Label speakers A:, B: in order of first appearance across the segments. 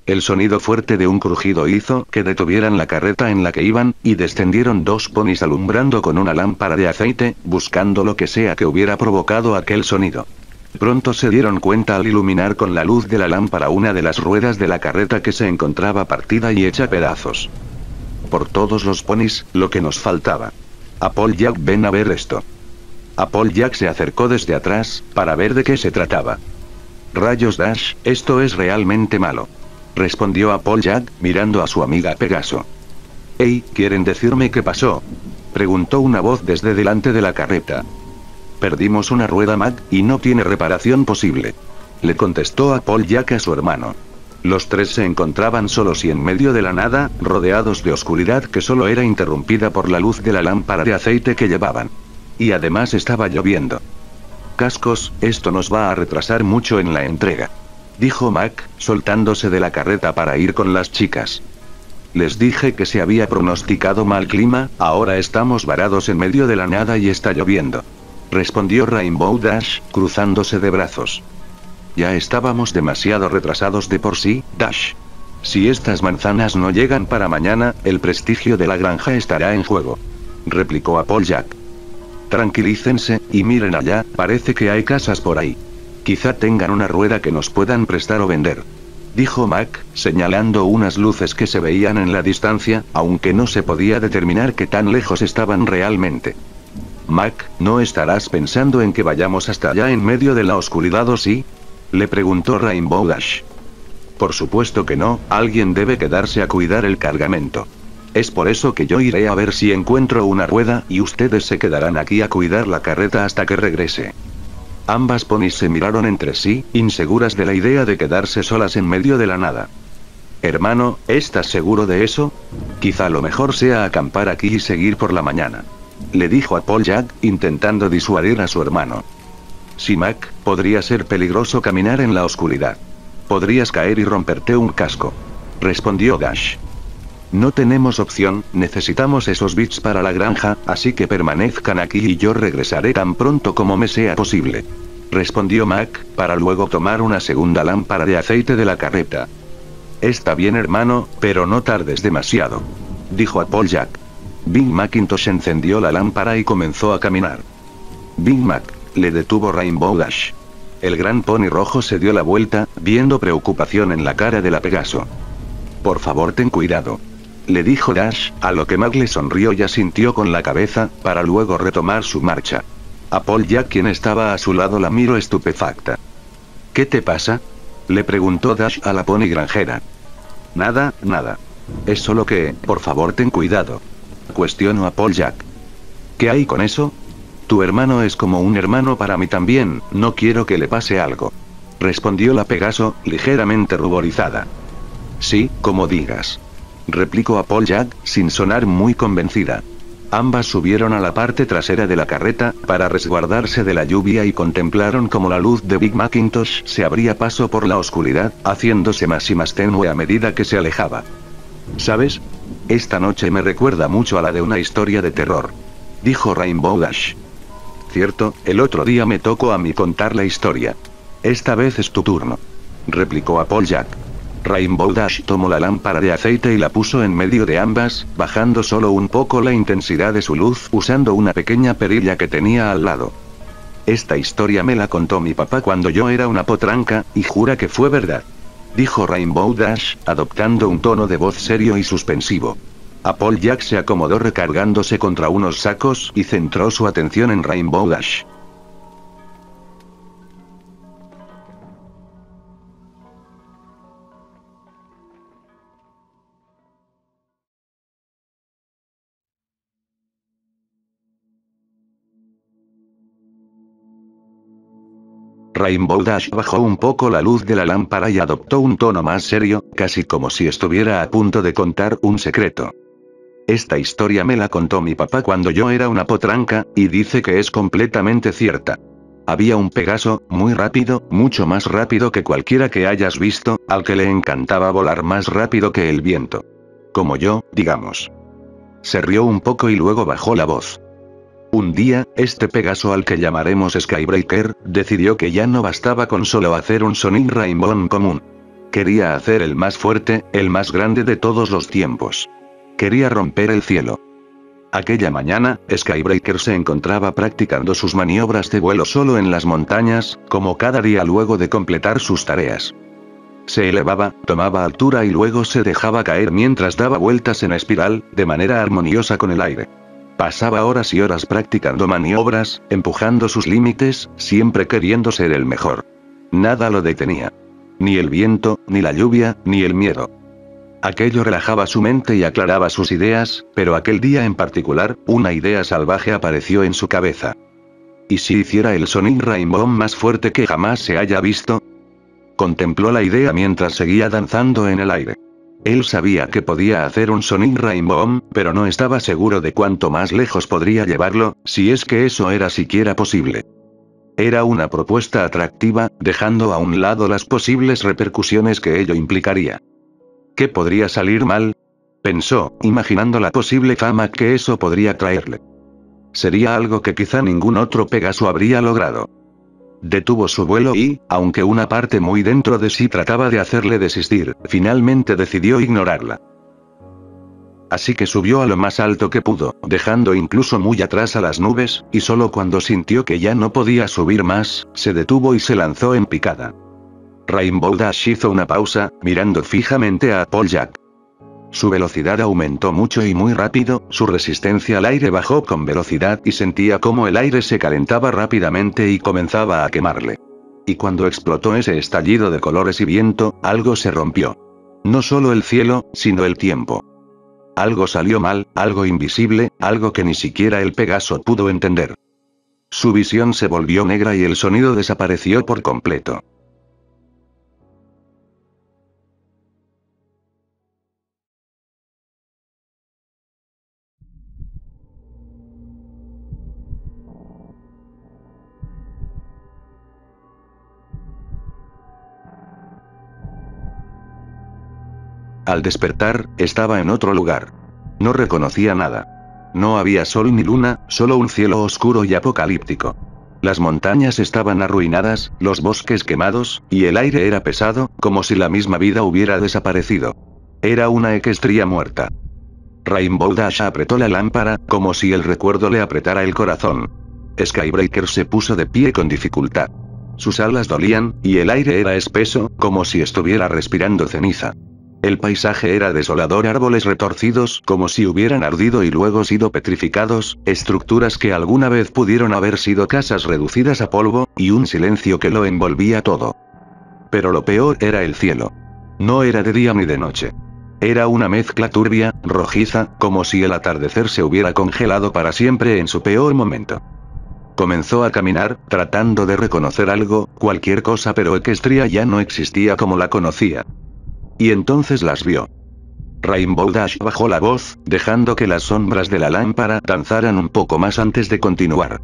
A: El sonido fuerte de un crujido hizo que detuvieran la carreta en la que iban, y descendieron dos ponis alumbrando con una lámpara de aceite, buscando lo que sea que hubiera provocado aquel sonido. Pronto se dieron cuenta al iluminar con la luz de la lámpara una de las ruedas de la carreta que se encontraba partida y hecha pedazos. Por todos los ponis, lo que nos faltaba. Applejack, ven a ver esto. Applejack se acercó desde atrás, para ver de qué se trataba. Rayos Dash, esto es realmente malo. Respondió Applejack, mirando a su amiga Pegaso. «Hey, ¿quieren decirme qué pasó?», preguntó una voz desde delante de la carreta. «Perdimos una rueda, Mac, y no tiene reparación posible», le contestó Applejack a su hermano. Los tres se encontraban solos y en medio de la nada, rodeados de oscuridad que solo era interrumpida por la luz de la lámpara de aceite que llevaban. Y además estaba lloviendo. «Cascos, esto nos va a retrasar mucho en la entrega», dijo Mac, soltándose de la carreta para ir con las chicas. «Les dije que se había pronosticado mal clima, ahora estamos varados en medio de la nada y está lloviendo», respondió Rainbow Dash, cruzándose de brazos. «Ya estábamos demasiado retrasados de por sí, Dash. Si estas manzanas no llegan para mañana, el prestigio de la granja estará en juego», replicó Applejack. «Tranquilícense, y miren allá, parece que hay casas por ahí. Quizá tengan una rueda que nos puedan prestar o vender», dijo Mac, señalando unas luces que se veían en la distancia, aunque no se podía determinar qué tan lejos estaban realmente. «Mac, ¿no estarás pensando en que vayamos hasta allá en medio de la oscuridad o sí?», le preguntó Rainbow Dash. «Por supuesto que no, alguien debe quedarse a cuidar el cargamento. Es por eso que yo iré a ver si encuentro una rueda, y ustedes se quedarán aquí a cuidar la carreta hasta que regrese». Ambas ponis se miraron entre sí, inseguras de la idea de quedarse solas en medio de la nada. «Hermano, ¿estás seguro de eso? Quizá lo mejor sea acampar aquí y seguir por la mañana», le dijo Applejack, intentando disuadir a su hermano. «Sí, Mac, podría ser peligroso caminar en la oscuridad. Podrías caer y romperte un casco», respondió Dash. «No tenemos opción, necesitamos esos bits para la granja, así que permanezcan aquí y yo regresaré tan pronto como me sea posible», respondió Mac, para luego tomar una segunda lámpara de aceite de la carreta. «Está bien, hermano, pero no tardes demasiado», dijo Applejack. Big Macintosh encendió la lámpara y comenzó a caminar. «Big Mac», le detuvo Rainbow Dash. El gran pony rojo se dio la vuelta, viendo preocupación en la cara de la Pegaso. «Por favor, ten cuidado», le dijo Dash, a lo que Mac le sonrió y asintió con la cabeza, para luego retomar su marcha. Applejack, quien estaba a su lado, la miró estupefacta. «¿Qué te pasa?», le preguntó Dash a la pony granjera. «Nada, nada. Es solo que, por favor, ten cuidado», cuestionó Applejack. «¿Qué hay con eso? Tu hermano es como un hermano para mí también, no quiero que le pase algo», respondió la Pegaso, ligeramente ruborizada. «Sí, como digas», replicó Applejack, sin sonar muy convencida. Ambas subieron a la parte trasera de la carreta, para resguardarse de la lluvia, y contemplaron cómo la luz de Big Macintosh se abría paso por la oscuridad, haciéndose más y más tenue a medida que se alejaba. «¿Sabes? Esta noche me recuerda mucho a la de una historia de terror», dijo Rainbow Dash. «Cierto, el otro día me tocó a mí contar la historia. Esta vez es tu turno», replicó Applejack. Rainbow Dash tomó la lámpara de aceite y la puso en medio de ambas, bajando solo un poco la intensidad de su luz usando una pequeña perilla que tenía al lado. «Esta historia me la contó mi papá cuando yo era una potranca, y jura que fue verdad», dijo Rainbow Dash, adoptando un tono de voz serio y suspensivo. Applejack se acomodó recargándose contra unos sacos y centró su atención en Rainbow Dash. Rainbow Dash bajó un poco la luz de la lámpara y adoptó un tono más serio, casi como si estuviera a punto de contar un secreto. «Esta historia me la contó mi papá cuando yo era una potranca, y dice que es completamente cierta. Había un Pegaso, muy rápido, mucho más rápido que cualquiera que hayas visto, al que le encantaba volar más rápido que el viento. Como yo, digamos». Se rió un poco y luego bajó la voz. «Un día, este Pegaso, al que llamaremos Skybreaker, decidió que ya no bastaba con solo hacer un Sonic Rainbow común. Quería hacer el más fuerte, el más grande de todos los tiempos. Quería romper el cielo. Aquella mañana, Skybreaker se encontraba practicando sus maniobras de vuelo solo en las montañas, como cada día luego de completar sus tareas. Se elevaba, tomaba altura y luego se dejaba caer mientras daba vueltas en espiral, de manera armoniosa con el aire. Pasaba horas y horas practicando maniobras, empujando sus límites, siempre queriendo ser el mejor. Nada lo detenía. Ni el viento, ni la lluvia, ni el miedo. Aquello relajaba su mente y aclaraba sus ideas, pero aquel día en particular, una idea salvaje apareció en su cabeza. ¿Y si hiciera el Sonic Rainbow más fuerte que jamás se haya visto? Contempló la idea mientras seguía danzando en el aire. Él sabía que podía hacer un Sonic Rainbow, pero no estaba seguro de cuánto más lejos podría llevarlo, si es que eso era siquiera posible. Era una propuesta atractiva, dejando a un lado las posibles repercusiones que ello implicaría. ¿Qué podría salir mal? Pensó, imaginando la posible fama que eso podría traerle. Sería algo que quizá ningún otro Pegaso habría logrado. Detuvo su vuelo y, aunque una parte muy dentro de sí trataba de hacerle desistir, finalmente decidió ignorarla. Así que subió a lo más alto que pudo, dejando incluso muy atrás a las nubes, y solo cuando sintió que ya no podía subir más, se detuvo y se lanzó en picada. Rainbow Dash hizo una pausa, mirando fijamente a Applejack. Su velocidad aumentó mucho y muy rápido, su resistencia al aire bajó con velocidad y sentía cómo el aire se calentaba rápidamente y comenzaba a quemarle. Y cuando explotó ese estallido de colores y viento, algo se rompió. No solo el cielo, sino el tiempo. Algo salió mal, algo invisible, algo que ni siquiera el Pegaso pudo entender. Su visión se volvió negra y el sonido desapareció por completo. Al despertar, estaba en otro lugar. No reconocía nada. No había sol ni luna, solo un cielo oscuro y apocalíptico. Las montañas estaban arruinadas, los bosques quemados, y el aire era pesado, como si la misma vida hubiera desaparecido. Era una Equestria muerta. Rainbow Dash apretó la lámpara, como si el recuerdo le apretara el corazón. Skybreaker se puso de pie con dificultad. Sus alas dolían, y el aire era espeso, como si estuviera respirando ceniza. El paisaje era desolador, árboles retorcidos como si hubieran ardido y luego sido petrificados, estructuras que alguna vez pudieron haber sido casas reducidas a polvo, y un silencio que lo envolvía todo. Pero lo peor era el cielo. No era de día ni de noche. Era una mezcla turbia, rojiza, como si el atardecer se hubiera congelado para siempre en su peor momento. Comenzó a caminar, tratando de reconocer algo, cualquier cosa, pero Equestria ya no existía como la conocía. Y entonces las vio. Rainbow Dash bajó la voz, dejando que las sombras de la lámpara danzaran un poco más antes de continuar.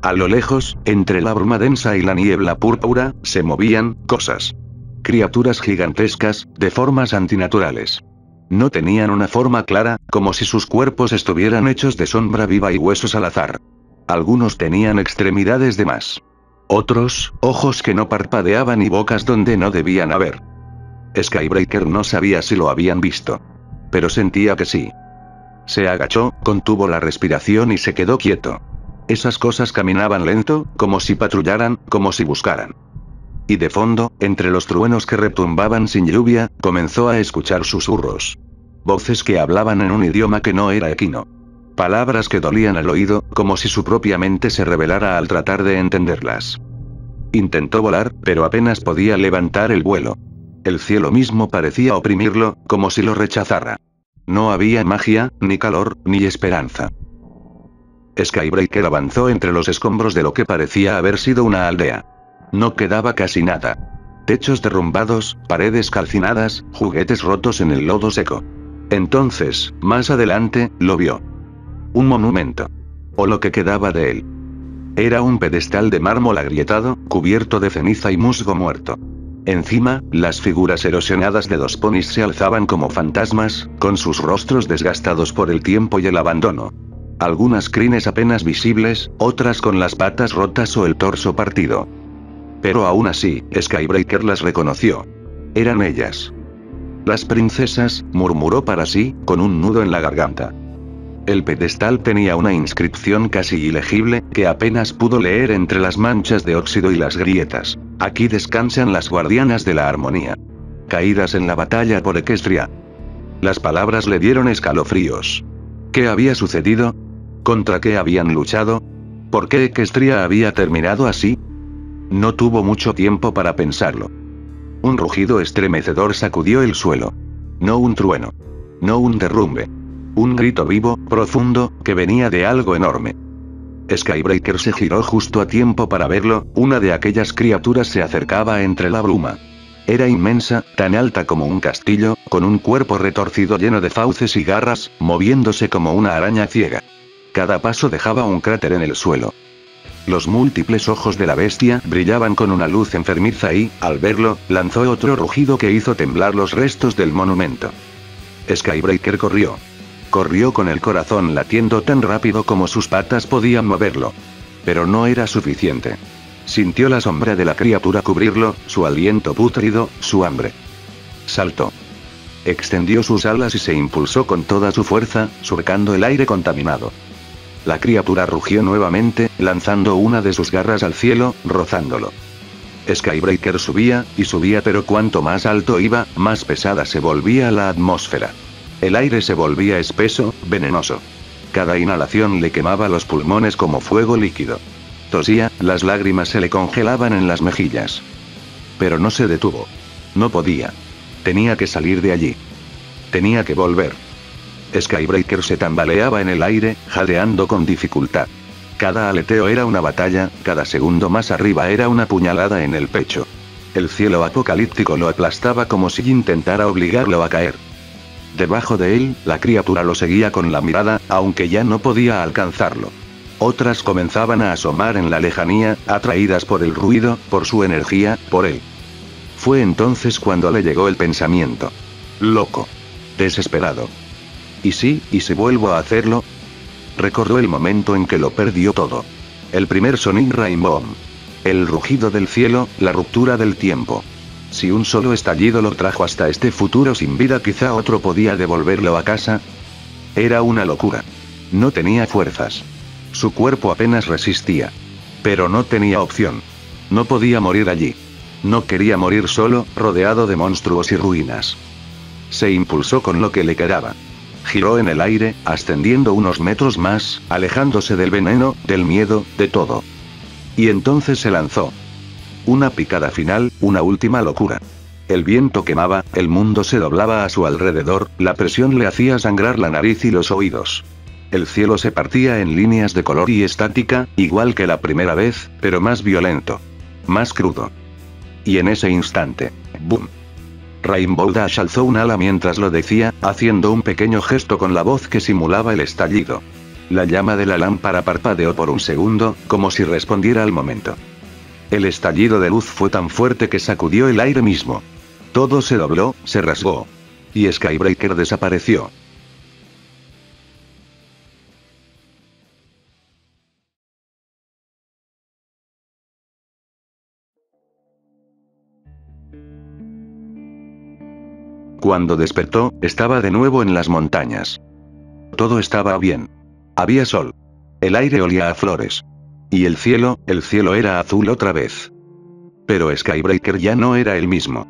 A: A lo lejos, entre la bruma densa y la niebla púrpura, se movían cosas. Criaturas gigantescas, de formas antinaturales. No tenían una forma clara, como si sus cuerpos estuvieran hechos de sombra viva y huesos al azar. Algunos tenían extremidades de más. Otros, ojos que no parpadeaban y bocas donde no debían haber. Skybreaker no sabía si lo habían visto. Pero sentía que sí. Se agachó, contuvo la respiración y se quedó quieto. Esas cosas caminaban lento, como si patrullaran, como si buscaran. Y de fondo, entre los truenos que retumbaban sin lluvia, comenzó a escuchar susurros. Voces que hablaban en un idioma que no era equino. Palabras que dolían al oído, como si su propia mente se rebelara al tratar de entenderlas. Intentó volar, pero apenas podía levantar el vuelo. El cielo mismo parecía oprimirlo, como si lo rechazara. No había magia, ni calor, ni esperanza. Skybreaker avanzó entre los escombros de lo que parecía haber sido una aldea. No quedaba casi nada. Techos derrumbados, paredes calcinadas, juguetes rotos en el lodo seco. Entonces, más adelante, lo vio. Un monumento. O lo que quedaba de él. Era un pedestal de mármol agrietado, cubierto de ceniza y musgo muerto. Encima, las figuras erosionadas de dos ponis se alzaban como fantasmas, con sus rostros desgastados por el tiempo y el abandono. Algunas crines apenas visibles, otras con las patas rotas o el torso partido. Pero aún así, Skybreaker las reconoció. Eran ellas. Las princesas, murmuró para sí, con un nudo en la garganta. El pedestal tenía una inscripción casi ilegible, que apenas pudo leer entre las manchas de óxido y las grietas. Aquí descansan las guardianas de la armonía. Caídas en la batalla por Equestria. Las palabras le dieron escalofríos. ¿Qué había sucedido? ¿Contra qué habían luchado? ¿Por qué Equestria había terminado así? No tuvo mucho tiempo para pensarlo. Un rugido estremecedor sacudió el suelo. No un trueno. No un derrumbe. Un grito vivo, profundo, que venía de algo enorme. Skybreaker se giró justo a tiempo para verlo. Una de aquellas criaturas se acercaba entre la bruma. Era inmensa, tan alta como un castillo, con un cuerpo retorcido lleno de fauces y garras, moviéndose como una araña ciega. Cada paso dejaba un cráter en el suelo. Los múltiples ojos de la bestia brillaban con una luz enfermiza y, al verlo, lanzó otro rugido que hizo temblar los restos del monumento. Skybreaker corrió. Corrió con el corazón latiendo tan rápido como sus patas podían moverlo. Pero no era suficiente. Sintió la sombra de la criatura cubrirlo, su aliento pútrido, su hambre. Saltó. Extendió sus alas y se impulsó con toda su fuerza, surcando el aire contaminado. La criatura rugió nuevamente, lanzando una de sus garras al cielo, rozándolo. Skybreaker subía, y subía, pero cuanto más alto iba, más pesada se volvía la atmósfera. El aire se volvía espeso, venenoso. Cada inhalación le quemaba los pulmones como fuego líquido. Tosía, las lágrimas se le congelaban en las mejillas. Pero no se detuvo. No podía. Tenía que salir de allí. Tenía que volver. Skybreaker se tambaleaba en el aire, jadeando con dificultad. Cada aleteo era una batalla, cada segundo más arriba era una puñalada en el pecho. El cielo apocalíptico lo aplastaba como si intentara obligarlo a caer. Debajo de él, la criatura lo seguía con la mirada, aunque ya no podía alcanzarlo. Otras comenzaban a asomar en la lejanía, atraídas por el ruido, por su energía, por él. Fue entonces cuando le llegó el pensamiento. Loco. Desesperado. ¿Y si vuelvo a hacerlo? Recordó el momento en que lo perdió todo. El primer Sonic Rainbow. El rugido del cielo, la ruptura del tiempo. Si un solo estallido lo trajo hasta este futuro sin vida, quizá otro podía devolverlo a casa. Era una locura. No tenía fuerzas. Su cuerpo apenas resistía. Pero no tenía opción. No podía morir allí. No quería morir solo, rodeado de monstruos y ruinas. Se impulsó con lo que le quedaba. Giró en el aire, ascendiendo unos metros más, alejándose del veneno, del miedo, de todo. Y entonces se lanzó. Una picada final, una última locura. El viento quemaba, el mundo se doblaba a su alrededor, la presión le hacía sangrar la nariz y los oídos. El cielo se partía en líneas de color y estática, igual que la primera vez, pero más violento. Más crudo. Y en ese instante, ¡boom! Rainbow Dash alzó un ala mientras lo decía, haciendo un pequeño gesto con la voz que simulaba el estallido. La llama de la lámpara parpadeó por un segundo, como si respondiera al momento. El estallido de luz fue tan fuerte que sacudió el aire mismo. Todo se dobló, se rasgó. Y Skybreaker desapareció. Cuando despertó, estaba de nuevo en las montañas. Todo estaba bien. Había sol. El aire olía a flores. Y el cielo era azul otra vez. Pero Skybreaker ya no era el mismo.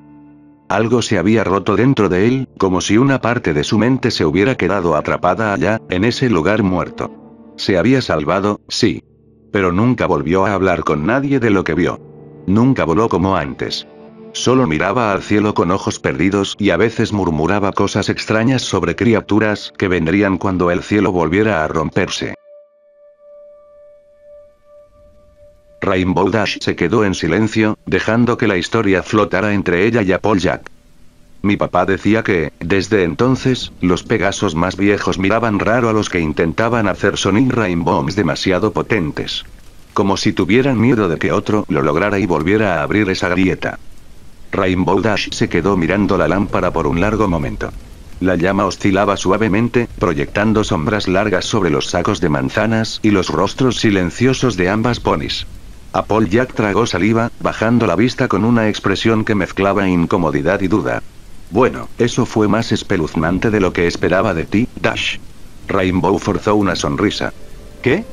A: Algo se había roto dentro de él, como si una parte de su mente se hubiera quedado atrapada allá, en ese lugar muerto. Se había salvado, sí. Pero nunca volvió a hablar con nadie de lo que vio. Nunca voló como antes. Solo miraba al cielo con ojos perdidos y a veces murmuraba cosas extrañas sobre criaturas que vendrían cuando el cielo volviera a romperse. Rainbow Dash se quedó en silencio, dejando que la historia flotara entre ella y Applejack. Mi papá decía que, desde entonces, los Pegasos más viejos miraban raro a los que intentaban hacer Sonic Rainbows demasiado potentes. Como si tuvieran miedo de que otro lo lograra y volviera a abrir esa grieta. Rainbow Dash se quedó mirando la lámpara por un largo momento. La llama oscilaba suavemente, proyectando sombras largas sobre los sacos de manzanas y los rostros silenciosos de ambas ponis. Applejack tragó saliva, bajando la vista con una expresión que mezclaba incomodidad y duda. Bueno, eso fue más espeluznante de lo que esperaba de ti, Dash. Rainbow forzó una sonrisa. ¿Qué?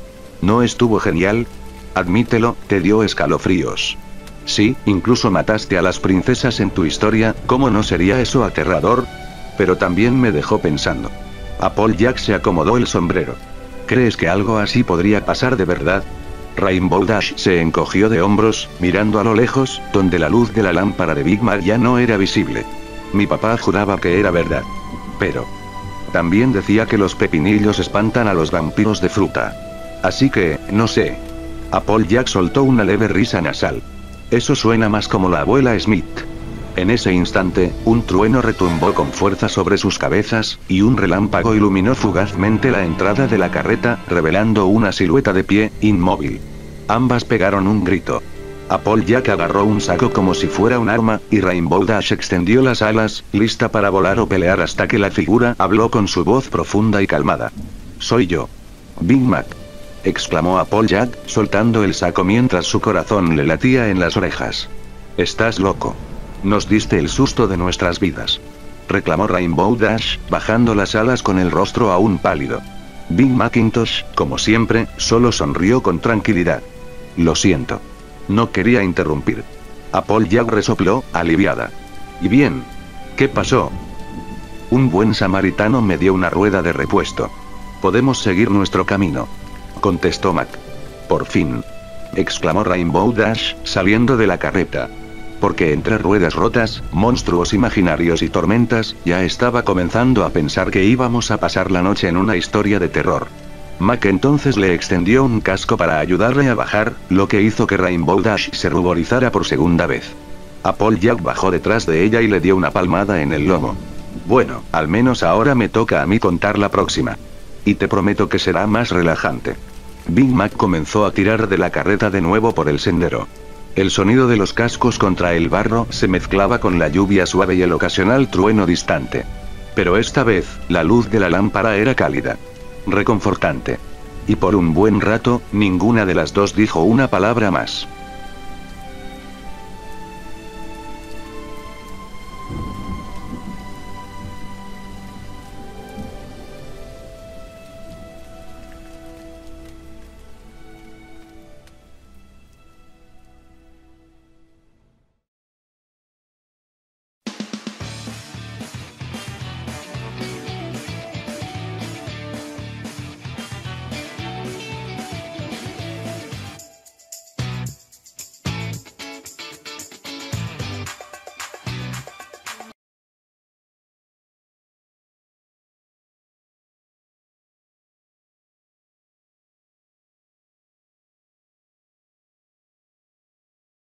A: ¿No estuvo genial? Admítelo, te dio escalofríos. Sí, incluso mataste a las princesas en tu historia, ¿cómo no sería eso aterrador? Pero también me dejó pensando. Applejack se acomodó el sombrero. ¿Crees que algo así podría pasar de verdad? Rainbow Dash se encogió de hombros, mirando a lo lejos, donde la luz de la lámpara de Big Mac ya no era visible. Mi papá juraba que era verdad. Pero también decía que los pepinillos espantan a los vampiros de fruta. Así que, no sé. Applejack soltó una leve risa nasal. Eso suena más como la abuela Smith. En ese instante, un trueno retumbó con fuerza sobre sus cabezas, y un relámpago iluminó fugazmente la entrada de la carreta, revelando una silueta de pie, inmóvil. Ambas pegaron un grito. Applejack agarró un saco como si fuera un arma, y Rainbow Dash extendió las alas, lista para volar o pelear hasta que la figura habló con su voz profunda y calmada. «Soy yo. Big Mac», exclamó Applejack, soltando el saco mientras su corazón le latía en las orejas. «Estás loco. Nos diste el susto de nuestras vidas», reclamó Rainbow Dash, bajando las alas con el rostro aún pálido. Big Macintosh, como siempre, solo sonrió con tranquilidad. «Lo siento. No quería interrumpir». Applejack resopló, aliviada. «¿Y bien? ¿Qué pasó?» «Un buen samaritano me dio una rueda de repuesto. Podemos seguir nuestro camino», contestó Mac. «Por fin», exclamó Rainbow Dash, saliendo de la carreta. Porque entre ruedas rotas, monstruos imaginarios y tormentas, ya estaba comenzando a pensar que íbamos a pasar la noche en una historia de terror. Mac entonces le extendió un casco para ayudarle a bajar, lo que hizo que Rainbow Dash se ruborizara por segunda vez. Applejack bajó detrás de ella y le dio una palmada en el lomo. «Bueno, al menos ahora me toca a mí contar la próxima. Y te prometo que será más relajante». Big Mac comenzó a tirar de la carreta de nuevo por el sendero. El sonido de los cascos contra el barro se mezclaba con la lluvia suave y el ocasional trueno distante. Pero esta vez, la luz de la lámpara era cálida. Reconfortante. Y por un buen rato, ninguna de las dos dijo una palabra más.